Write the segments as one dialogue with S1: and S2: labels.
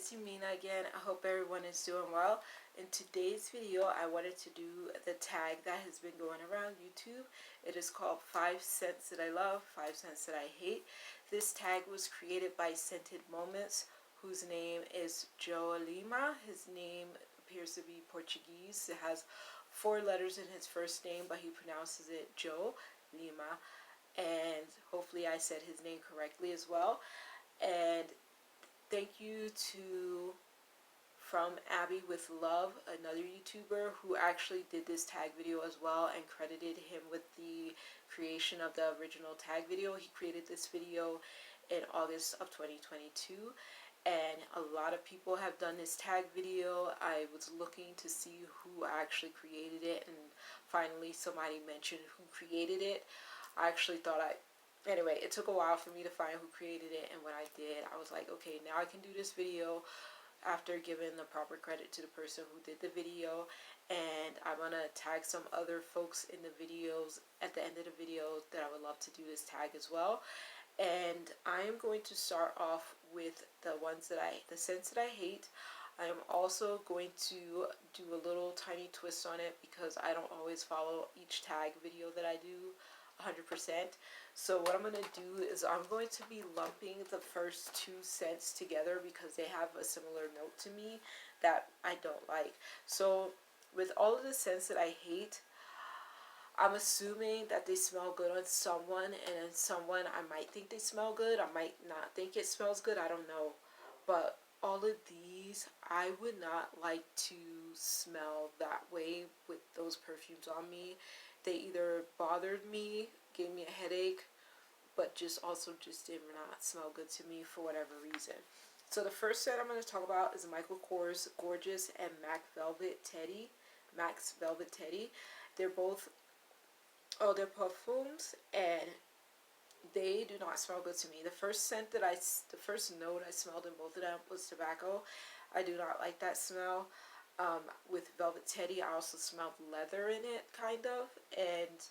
S1: it's Yamina again. I hope everyone is doing well. In today's video, I wanted to do the tag that has been going around YouTube. It is called 5 Scents That I Love, 5 Scents That I Hate. This tag was created by Scented Moments, whose name is Joe Lima. His name appears to be Portuguese. It has 4 letters in his first name, but he pronounces it Joe Lima. And hopefully I said his name correctly as well. And thank you to From Abby with Love, another YouTuber who actually did this tag video as well and credited him with the creation of the original tag video. He created this video in August of 2022 and a lot of people have done this tag video. I was looking to see who actually created it and finally somebody mentioned who created it. I actually thought Anyway, it took a while for me to find who created it, and when I did, I was like, okay, now I can do this video after giving the proper credit to the person who did the video, and I'm going to tag some other folks in the videos at the end of the video that I would love to do this tag as well. And I am going to start off with the scents that I hate. I am also going to do a little tiny twist on it because I don't always follow each tag video that I do 100%. So what I'm going to do is I'm going to be lumping the first 2 scents together because they have a similar note to me that I don't like. So with all of the scents that I hate, I'm assuming that they smell good on someone, and on someone I might think they smell good, I might not think it smells good, I don't know. But all of these, I would not like to smell that way with those perfumes on me. They either bothered me, gave me a headache, but just did not smell good to me for whatever reason. So the first scent I'm going to talk about is Michael Kors Gorgeous and Max Velvet Teddy. They're both they're perfumes, and they do not smell good to me. The first note I smelled in both of them was tobacco. I do not like that smell. With Velvet Teddy, I also smelled leather in it, kind of, and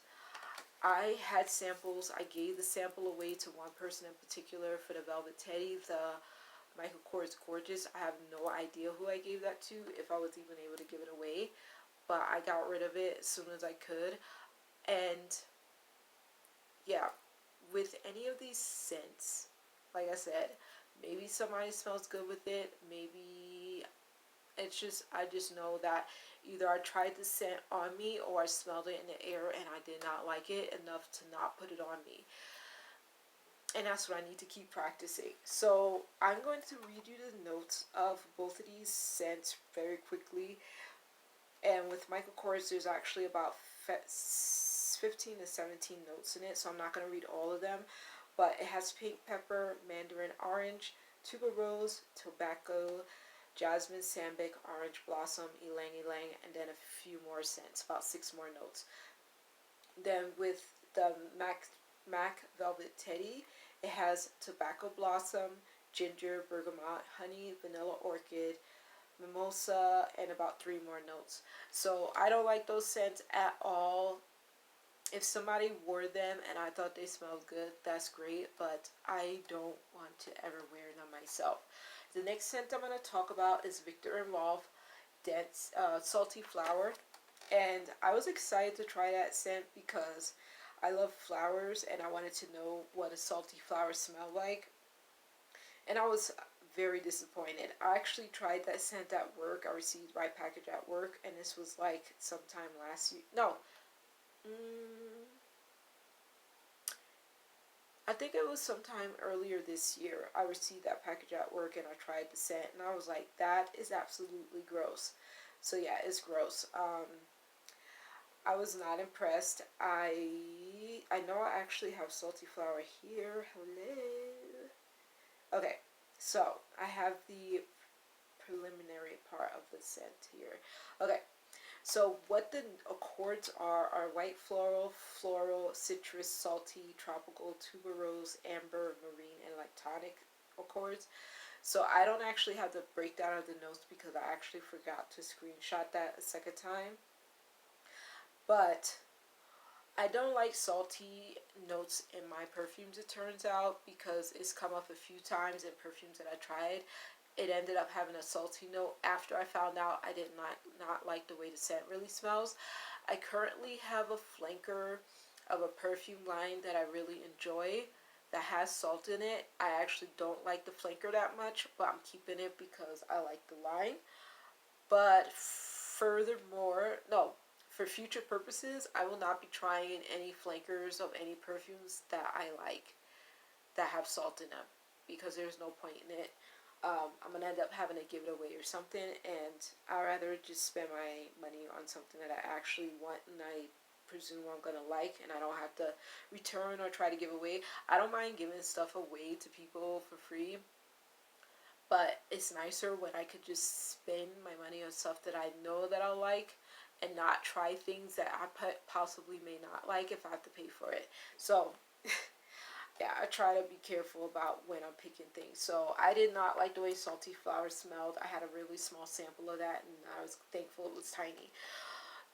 S1: I had samples. I gave the sample away to one person in particular for the Velvet Teddy, the Michael Kors Gorgeous. I have no idea who I gave that to, if I was even able to give it away, but I got rid of it as soon as I could. And yeah, with any of these scents, like I said, maybe somebody smells good with it, maybe I just know that either I tried the scent on me or I smelled it in the air and I did not like it enough to not put it on me. And that's what I need to keep practicing. So I'm going to read you the notes of both of these scents very quickly. And with Michael Kors, there's actually about 15 to 17 notes in it, so I'm not going to read all of them. But it has pink pepper, mandarin orange, tuberose, tobacco, jasmine, sambic, orange blossom, ylang ylang, and then a few more scents, about 6 more notes. Then with the Mac Velvet Teddy, it has tobacco blossom, ginger, bergamot, honey, vanilla orchid, mimosa, and about 3 more notes. So I don't like those scents at all. If somebody wore them and I thought they smelled good, that's great, but I don't want to ever wear them myself. The next scent I'm going to talk about is Viktor Rolf Dense Salty Flower. And I was excited to try that scent because I love flowers and I wanted to know what a salty flower smelled like. And I was very disappointed. I actually tried that scent at work. I received my package at work, and this was like sometime last year. No. I think it was sometime earlier this year. I received that package at work and I tried the scent and I was like, that is absolutely gross. So yeah, it's gross. I was not impressed. I know I actually have salty flower here. Hello. Okay, so I have the preliminary part of the scent here. Okay. So what the accords are white floral, citrus, salty, tropical, tuberose, amber, marine, and lactonic accords. So I don't actually have the breakdown of the notes because I actually forgot to screenshot that a second time. But I don't like salty notes in my perfumes, it turns out, because it's come up a few times in perfumes that I tried. it ended up having a salty note after I found out I did not like the way the scent really smells. I currently have a flanker of a perfume line that I really enjoy that has salt in it. I actually don't like the flanker that much, but I'm keeping it because I like the line. But furthermore, no, for future purposes, I will not be trying any flankers of any perfumes that I like that have salt in them, because there's no point in it. I'm gonna end up having to give it away or something, and I'd rather just spend my money on something that I actually want and I presume I'm gonna like, and I don't have to return or try to give away. I don't mind giving stuff away to people for free, but it's nicer when I could just spend my money on stuff that I know that I'll like and not try things that I possibly may not like if I have to pay for it. So yeah, I try to be careful about when I'm picking things. So I did not like the way Salty Flower smelled. I had a really small sample of that, and I was thankful it was tiny.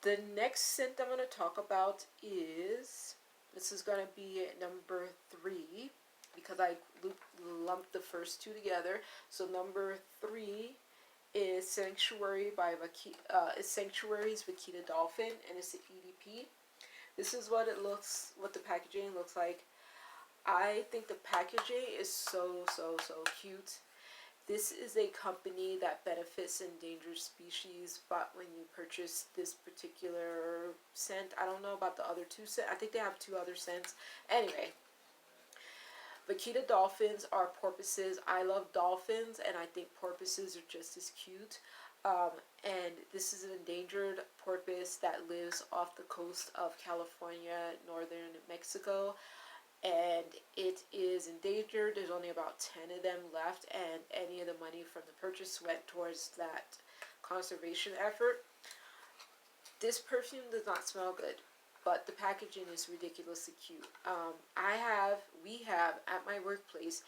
S1: The next scent I'm going to talk about is, this is going to be number 3, because I lumped the first 2 together. So number 3 is Sanctuary by Sanctuary's Viktor Dolphin, and it's the EDP. This is what what the packaging looks like. I think the packaging is so cute. This is a company that benefits endangered species, but when you purchase this particular scent, I don't know about the other 2 scents. I think they have 2 other scents. Anyway, Viktor dolphins are porpoises. I love dolphins, and I think porpoises are just as cute. And this is an endangered porpoise that lives off the coast of California, northern Mexico. And it is endangered. There's only about 10 of them left, and any of the money from the purchase went towards that conservation effort. This perfume does not smell good, but the packaging is ridiculously cute. We have at my workplace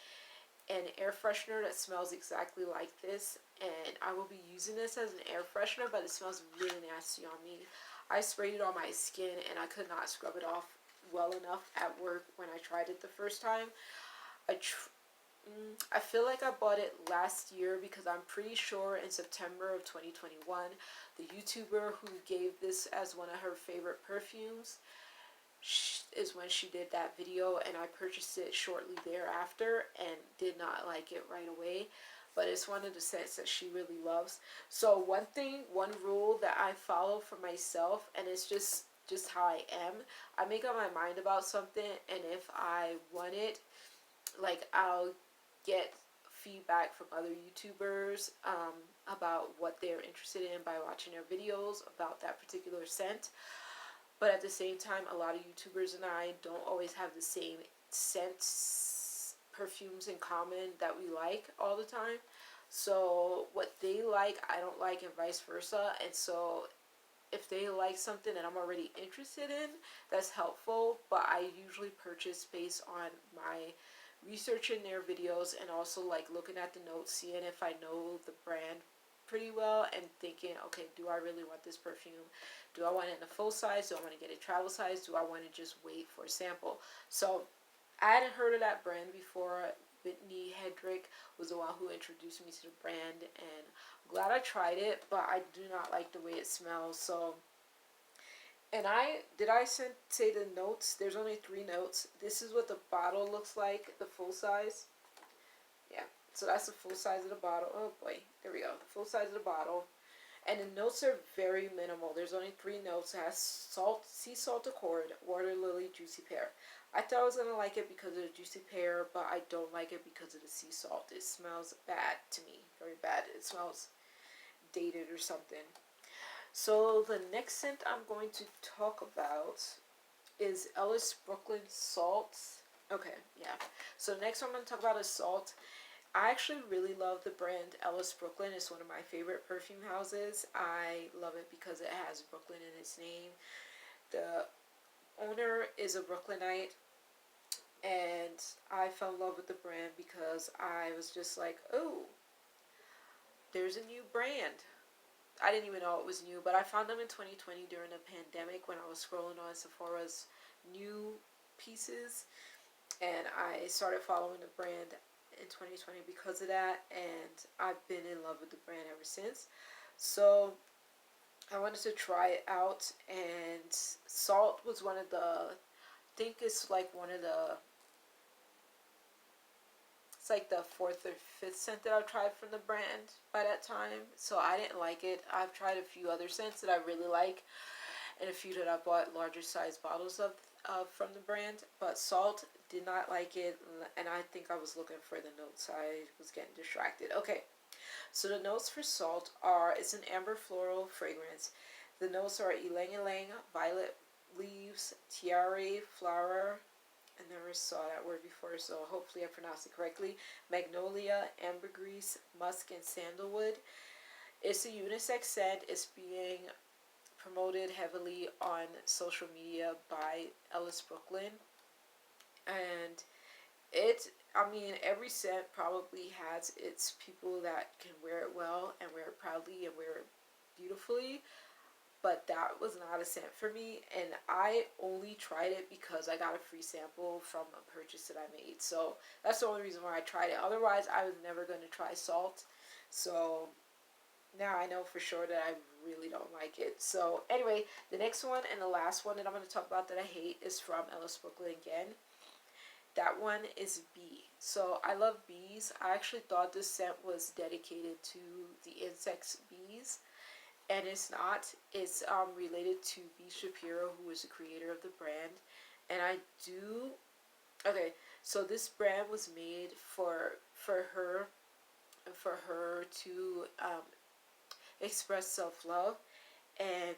S1: an air freshener that smells exactly like this, and I will be using this as an air freshener, but it smells really nasty on me. I sprayed it on my skin, and I could not scrub it off well enough at work when I tried it the first time. I feel like I bought it last year, because I'm pretty sure in September of 2021, the YouTuber who gave this as one of her favorite perfumes is when she did that video, and I purchased it shortly thereafter and did not like it right away. But it's one of the scents that she really loves. So one rule that I follow for myself, and it's just how I am. I make up my mind about something, and if I want it, like, I'll get feedback from other YouTubers about what they're interested in by watching their videos about that particular scent. But at the same time, a lot of YouTubers and I don't always have the same scents, perfumes in common that we like all the time. So what they like, I don't like, and vice versa. And so if they like something that I'm already interested in, that's helpful. But I usually purchase based on my research in their videos, and also like looking at the notes, seeing if I know the brand pretty well, and thinking, okay, do I really want this perfume? Do I want it in a full size? Do I want to get a travel size? Do I want to just wait for a sample? So I hadn't heard of that brand before. Whitney Hedrick was the one who introduced me to the brand, and I'm glad I tried it, but I do not like the way it smells. So, and say the notes? There's only 3 notes. This is what the bottle looks like, the full size. Yeah, so that's the full size of the bottle. Oh boy, there we go, the full size of the bottle. And the notes are very minimal. There's only 3 notes. It has salt, sea salt accord, water lily, juicy pear. I thought I was going to like it because of the juicy pear, but I don't like it because of the sea salt. It smells bad to me, very bad. It smells dated or something. So the next scent I'm going to talk about is Ellis Brooklyn Salt. Okay, yeah. So the next one I'm going to talk about is Salt. I actually really love the brand Ellis Brooklyn. It's one of my favorite perfume houses. I love it because it has Brooklyn in its name. The owner is a Brooklynite, and I fell in love with the brand because I was just like, oh, there's a new brand. I didn't even know it was new, but I found them in 2020 during the pandemic when I was scrolling on Sephora's new pieces, and I started following the brand. in 2020 because of that, and I've been in love with the brand ever since. So I wanted to try it out, and Salt was one of the, I think it's like one of the, it's like the fourth or fifth scent that I've tried from the brand by that time. So I didn't like it. I've tried a few other scents that I really like, and a few that I bought larger size bottles of from the brand. But Salt, did not like it, and I think I was looking for the notes. I was getting distracted. Okay, so the notes for Salt are, it's an amber floral fragrance. The notes are ylang ylang, violet leaves, tiare, flower. I never saw that word before, so hopefully I pronounced it correctly. Magnolia, ambergris, musk, and sandalwood. It's a unisex scent. It's being promoted heavily on social media by Ellis Brooklyn. And it, I mean, every scent probably has its people that can wear it well and wear it proudly and wear it beautifully. But that was not a scent for me, and I only tried it because I got a free sample from a purchase that I made. So that's the only reason why I tried it. Otherwise, I was never going to try Salt. So now I know for sure that I really don't like it. So anyway, the next one and the last one that I'm going to talk about that I hate is from Ellis Brooklyn again. That one is bee. So I love bees. I actually thought this scent was dedicated to the insects bees, and it's not. It's related to B. Shapiro, who is the creator of the brand. And I do, okay, so this brand was made for her to express self-love, and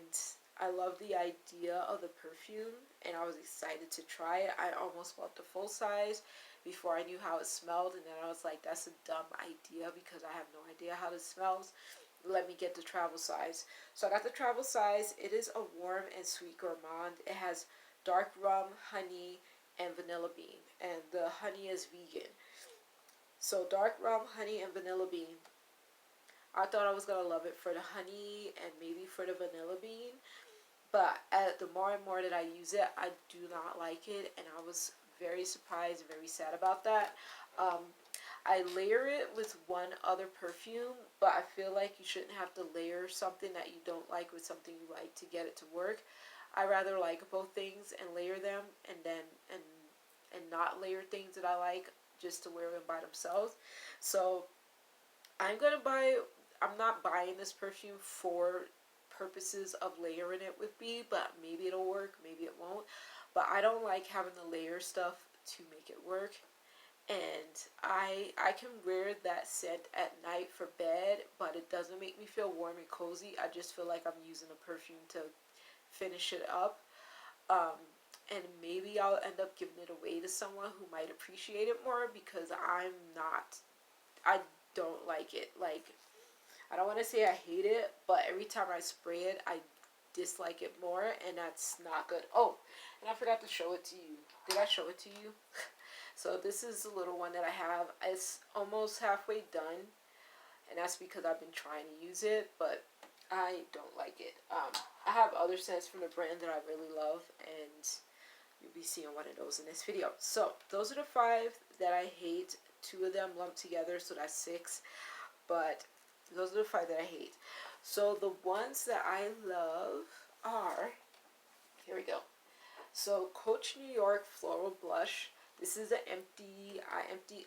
S1: I love the idea of the perfume, and I was excited to try it. I almost bought the full size before I knew how it smelled, and then I was like, that's a dumb idea because I have no idea how this smells. Let me get the travel size. So I got the travel size. It is a warm and sweet gourmand. It has dark rum, honey, and vanilla bean, and the honey is vegan. So dark rum, honey, and vanilla bean. I thought I was gonna love it for the honey and maybe for the vanilla bean, but the more and more that I use it, I do not like it, and I was very surprised, very sad about that. I layer it with one other perfume, but I feel like you shouldn't have to layer something that you don't like with something you like to get it to work. I rather like both things and layer them, and then and not layer things that I like just to wear them by themselves. So I'm not buying this perfume for purposes of layering it with bee, but maybe it'll work, maybe it won't. But I don't like having to layer stuff to make it work. And I can wear that scent at night for bed, but it doesn't make me feel warm and cozy. I just feel like I'm using a perfume to finish it up. And maybe I'll end up giving it away to someone who might appreciate it more, because I don't like it. Like, I don't want to say I hate it, but every time I spray it, I dislike it more, and that's not good. Oh, and I forgot to show it to you. Did I show it to you? So this is the little one that I have. It's almost halfway done, and that's because I've been trying to use it, but I don't like it. I have other scents from the brand that I really love, and you'll be seeing one of those in this video. So those are the 5 that I hate. 2 of them lumped together, so that's 6. But those are the 5 that I hate. So the ones that I love are, here we go. So Coach New York Floral Blush. This is an empty.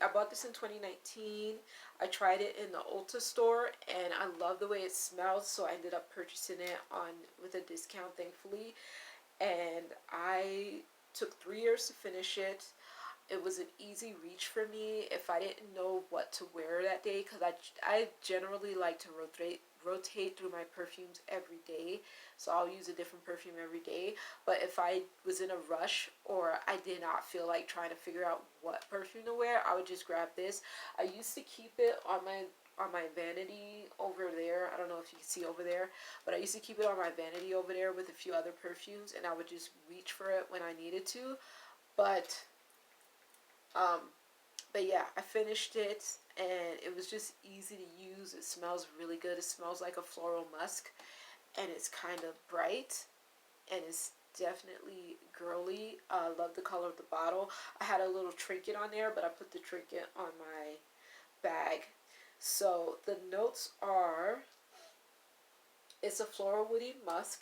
S1: I bought this in 2019. I tried it in the Ulta store, and I love the way it smells, so I ended up purchasing it with a discount, thankfully. And I took 3 years to finish it. It was an easy reach for me if I didn't know what to wear that day, because I generally like to rotate through my perfumes every day, so I'll use a different perfume every day. But if I was in a rush or I did not feel like trying to figure out what perfume to wear, I would just grab this. I used to keep it on my vanity over there. I don't know if you can see over there, but I used to keep it on my vanity over there with a few other perfumes, and I would just reach for it when I needed to. But yeah, I finished it, and it was just easy to use. It smells really good. It smells like a floral musk, and it's kind of bright, and it's definitely girly. Love the color of the bottle. I had a little trinket on there, but I put the trinket on my bag. So the notes are, it's a floral woody musk.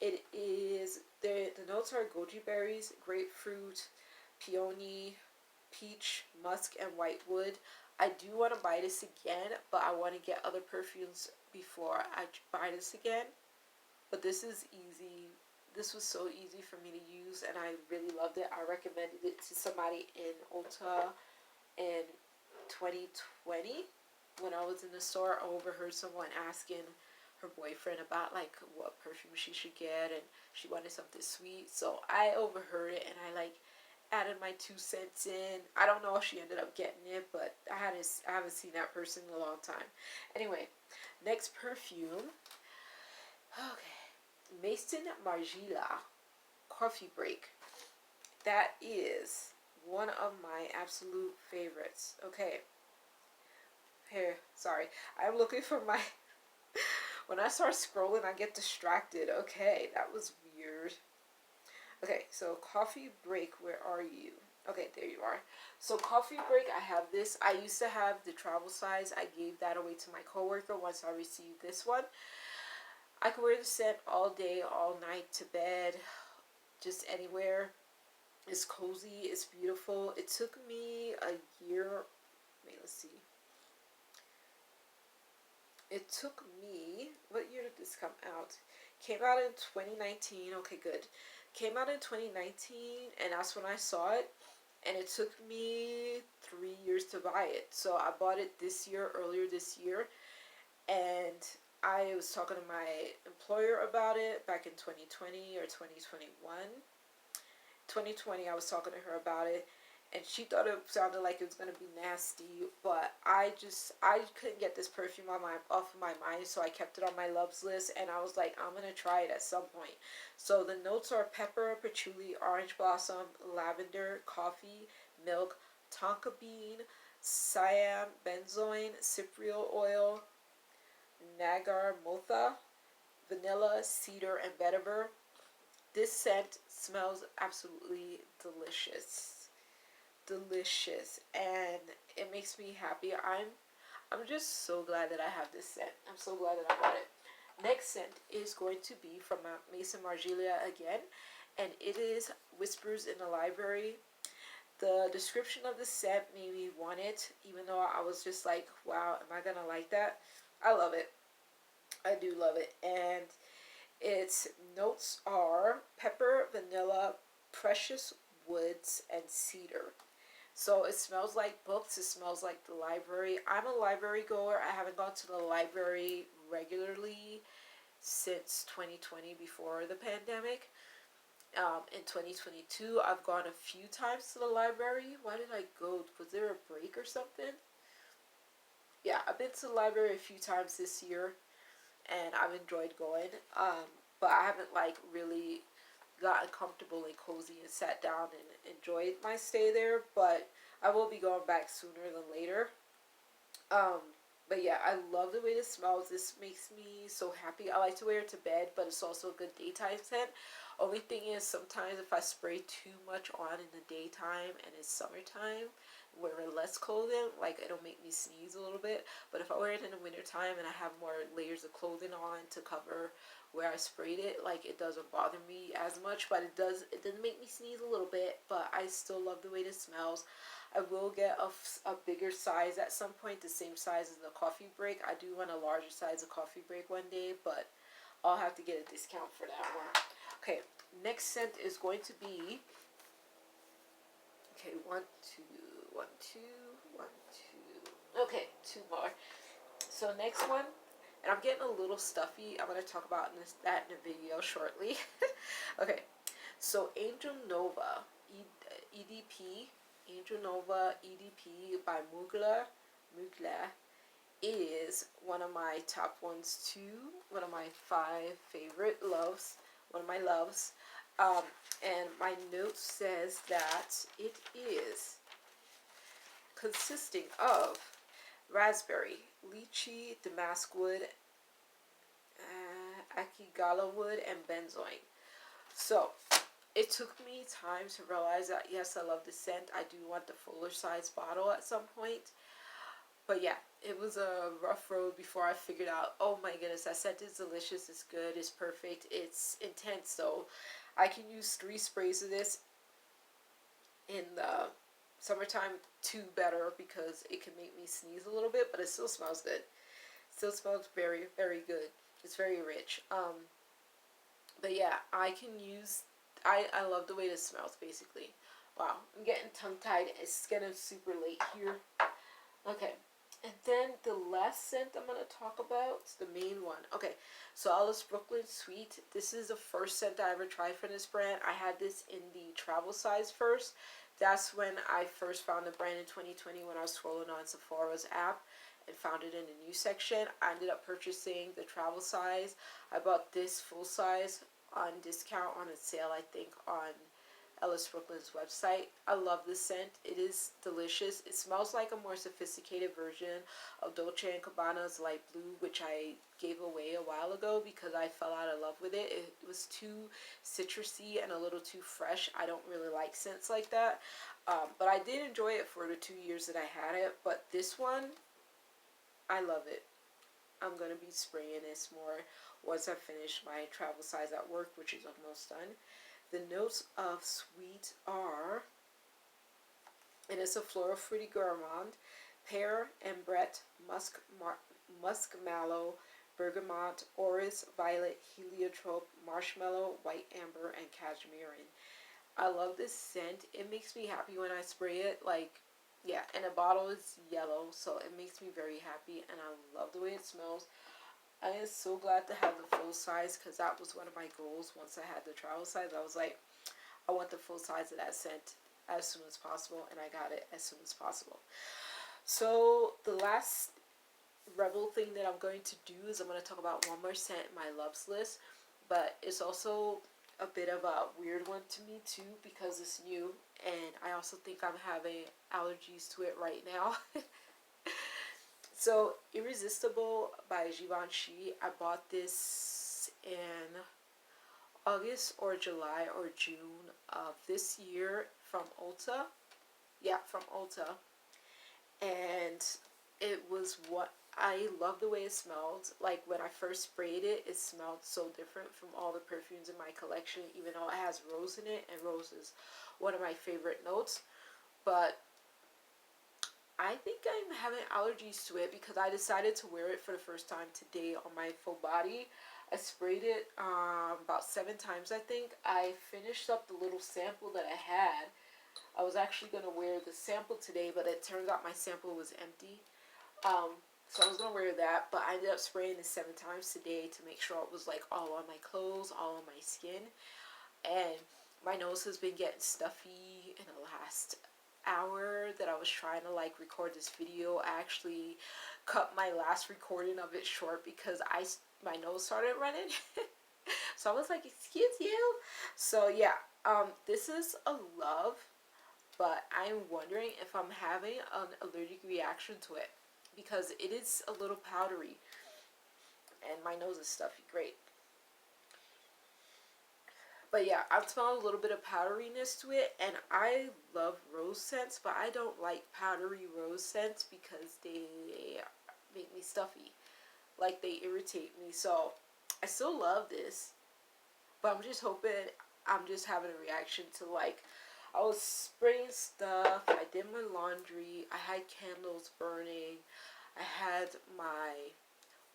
S1: It is, the notes are goji berries, grapefruit, peony, peach, musk, and white wood. I do want to buy this again, but I want to get other perfumes before I buy this again. But this is easy. This was so easy for me to use, and I really loved it. I recommended it to somebody in Ulta in 2020 when I was in the store. I overheard someone asking her boyfriend about like what perfume she should get, and she wanted something sweet. So I overheard it, and I like added my 2 cents in. I don't know if she ended up getting it, but I haven't seen that person in a long time. Anyway, next perfume. Okay, Maison Margiela Coffee Break. That is one of my absolute favorites. Okay, here, sorry, I'm looking for my when I start scrolling I get distracted. Okay, that was weird. Okay, so Coffee Break, where are you? Okay, there you are. So Coffee Break, I have this. I used to have the travel size. I gave that away to my coworker once I received this one. I could wear the scent all day, all night, to bed, just anywhere. It's cozy, it's beautiful. It took me a year, wait, let's see. It took me, what year did this come out? Came out in 2019, okay, good. Came out in 2019, and that's when I saw it. And it took me 3 years to buy it. So I bought it this year, earlier this year. And I was talking to my employer about it back in 2020 or 2021. 2020, I was talking to her about it, and she thought it sounded like it was going to be nasty, but I couldn't get this perfume off of my mind, so I kept it on my loves list, and I was like, I'm going to try it at some point. So the notes are pepper, patchouli, orange blossom, lavender, coffee, milk, tonka bean, siam, benzoin, cypriol oil, nagar motha, vanilla, cedar, and vetiver. This scent smells absolutely delicious. Delicious. And it makes me happy. I'm just so glad that I have this scent. I'm so glad that I bought it. Next scent is going to be from Maison Margiela again. And it is Whispers in the Library. The description of the scent made me want it, even though I was just like, wow, am I going to like that? I love it. I do love it. And its notes are pepper, vanilla, precious woods, and cedar. So it smells like books. It smells like the library. I'm a library goer. I haven't gone to the library regularly since 2020, before the pandemic. In 2022, I've gone a few times to the library. Why did I go? Was there a break or something? Yeah, I've been to the library a few times this year, and I've enjoyed going. But I haven't like really gotten comfortable and cozy and sat down and enjoyed my stay there. But I will be going back sooner than later. But yeah, I love the way this smells. This makes me so happy. I like to wear it to bed, but it's also a good daytime scent. Only thing is, sometimes if I spray too much on in the daytime and it's summertime, wearing less clothing, like it'll make me sneeze a little bit. But if I wear it in the wintertime and I have more layers of clothing on to cover where I sprayed it, like it doesn't bother me as much. But it doesn't make me sneeze a little bit, but I still love the way this smells. I will get a bigger size at some point, the same size as the Coffee Break. I do want a larger size of Coffee Break one day, but I'll have to get a discount for that one. Okay, next scent is going to be, okay, one, two. Okay, two more. So next one, and I'm getting a little stuffy. I'm going to talk about that in a video shortly. Okay, so Angel Nova, EDP, Angel Nova EDP by Mugler is one of my top ones too. One of my 5 favorite loves. One of my loves. And my note says that it is consisting of raspberry, lychee, damask wood, akigala wood, and benzoin. So it took me time to realize that yes, I love the scent. I do want the fuller size bottle at some point. But yeah, it was a rough road before I figured out, oh my goodness, that scent is delicious, it's good, it's perfect, it's intense. So I can use 3 sprays of this in the summertime, 2 better, because it can make me sneeze a little bit, but it still smells good. It still smells very, very good. It's very rich. But yeah, I can use, I love the way this smells, basically. Wow, I'm getting tongue-tied. It's getting super late here. Okay, and then the last scent I'm going to talk about is the main one. Okay, so Ellis Brooklyn Sweet. This is the first scent I ever tried from this brand. I had this in the travel size first. That's when I first found the brand in 2020 when I was scrolling on Sephora's app and found it in the news section. I ended up purchasing the travel size. I bought this full size on discount on a sale, I think, on Ellis Brooklyn's website. I love this scent. It is delicious. It smells like a more sophisticated version of Dolce & Gabbana's Light Blue, which I gave away a while ago because I fell out of love with it. It was too citrusy and a little too fresh. I don't really like scents like that. But I did enjoy it for the 2 years that I had it. But this one, I love it. I'm going to be spraying this more once I finish my travel size at work, which is almost done. The notes of sweet are, and it's a floral fruity gourmand, pear, ambrette, muskmallow, bergamot, orris, violet, heliotrope, marshmallow, white amber, and cashmere. I love this scent. It makes me happy when I spray it. Like, yeah, and the bottle is yellow, so it makes me very happy, and I love the way it smells. I am so glad to have the full size because that was one of my goals. Once I had the travel size, I was like, I want the full size of that scent as soon as possible, and I got it as soon as possible. So the last rebel thing that I'm going to do is I'm going to talk about one more scent in my loves list, but it's also a bit of a weird one to me too because it's new, and I also think I'm having allergies to it right now. So, Irresistible by Givenchy. I bought this in August or July or June of this year from Ulta. Yeah, from Ulta. And it was what I love the way it smelled. Like when I first sprayed it, it smelled so different from all the perfumes in my collection, even though it has rose in it, and rose is one of my favorite notes. But I think I'm having allergies to it because I decided to wear it for the first time today on my full body. I sprayed it about 7 times, I think. I finished up the little sample that I had. I was actually going to wear the sample today, but it turns out my sample was empty. So I was going to wear that, but I ended up spraying it 7 times today to make sure it was like all on my clothes, all on my skin. And my nose has been getting stuffy in the last hour that I was trying to like record this video. I actually cut my last recording of it short because my nose started running. So I was like, excuse you. So yeah, this is a love, but I'm wondering if I'm having an allergic reaction to it because it is a little powdery and my nose is stuffy. Great. But yeah, I'm smelling a little bit of powderiness to it, and I love rose scents, but I don't like powdery rose scents because they make me stuffy. Like, they irritate me. So, I still love this, but I'm just hoping I'm just having a reaction to, like, I was spraying stuff, I did my laundry, I had candles burning, I had my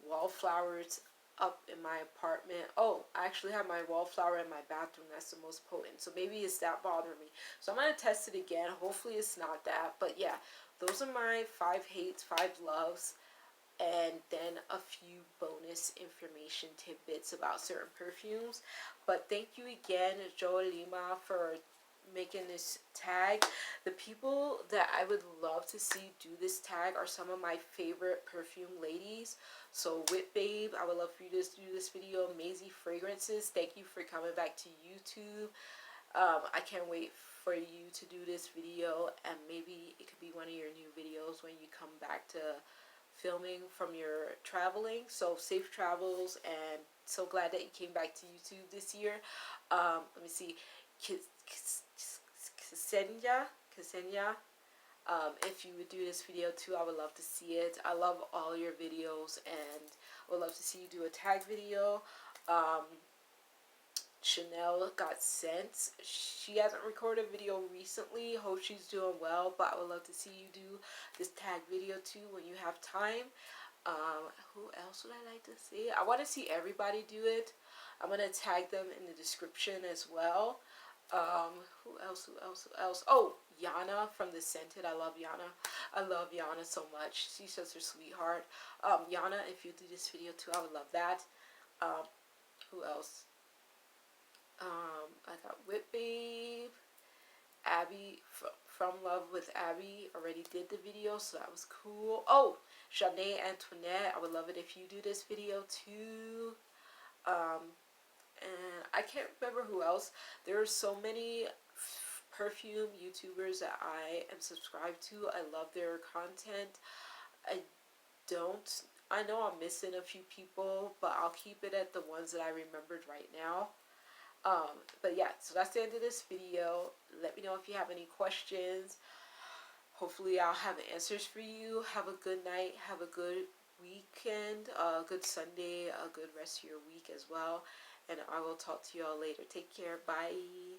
S1: wallflowers up in my apartment. Oh, I actually have my wallflower in my bathroom. That's the most potent. So maybe it's that bothering me. So I'm going to test it again. Hopefully it's not that. But yeah, those are my 5 hates, 5 loves. And then a few bonus information tidbits about certain perfumes. But thank you again, Joe Lima, for making this tag. The people that I would love to see do this tag are some of my favorite perfume ladies. So Whip Babe, I would love for you to do this video. Maisie Fragrances, thank you for coming back to YouTube. I can't wait for you to do this video, and maybe it could be one of your new videos when you come back to filming from your traveling. So safe travels, and so glad that you came back to YouTube this year. Let me see. Ksenia. If you would do this video too, I would love to see it. I love all your videos, and I would love to see you do a tag video. Chanel got sent. She hasn't recorded a video recently. Hope she's doing well, but I would love to see you do this tag video too when you have time. Who else would I like to see? I want to see everybody do it. I'm going to tag them in the description as well. Who else? Oh, Yana from The Scented. I love Yana. I love Yana so much. She's such a sweetheart. Yana, if you do this video too, I would love that. Who else? I got Whip Babe. Abby from Love with Abby already did the video, so that was cool. Oh, Janae Antoinette. I would love it if you do this video too. And I can't remember who else. There are so many perfume YouTubers that I am subscribed to. I love their content. I know I'm missing a few people, but I'll keep it at the ones that I remembered right now. But yeah, so that's the end of this video. Let me know if you have any questions. Hopefully I'll have answers for you. Have a good night. Have a good weekend. A good Sunday. A good rest of your week as well. And I will talk to you all later. Take care. Bye.